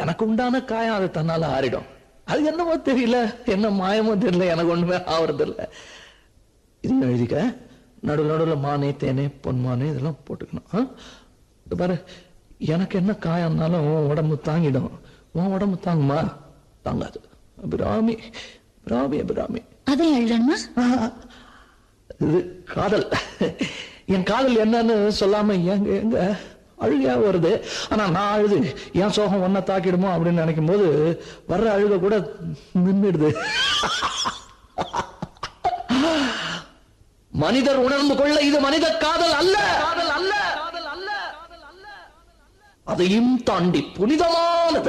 எனக்கு உண்டான காயம் அது தன்னால ஆறிடும். அது என்னமோ தெரியல, என்ன மாயமோ தெரியல, எனக்கு ஒண்ணுமே ஆவறது இல்லை. இது எழுதிக்க, நடுவில் நடுவில் மானே தேனே பொன்மானே இதெல்லாம் போட்டுக்கணும். பாரு, எனக்கு என்ன காயம்னாலும் உன் உடம்பு தாங்கிடும், உன் உடம்பு தாங்குமா? தாங்காது. அபிராமி அபிராமி அபிராமி. அதை எழுதணுமா? இது காதல். என் காதல் என்னன்னு சொல்லாம எங்க எங்க அழுகையா வருது. ஆனா நான் அழுது என் சோகம் ஒன்ன தாக்கிடுமோ அப்படின்னு நினைக்கும் போது வர்ற அழுக கூட நின்றுடுது. மனிதர் உணர்ந்து கொள்ள இது மனித காதல் அல்ல, காதல் அல்ல, அதையும் தாண்டி புனிதமான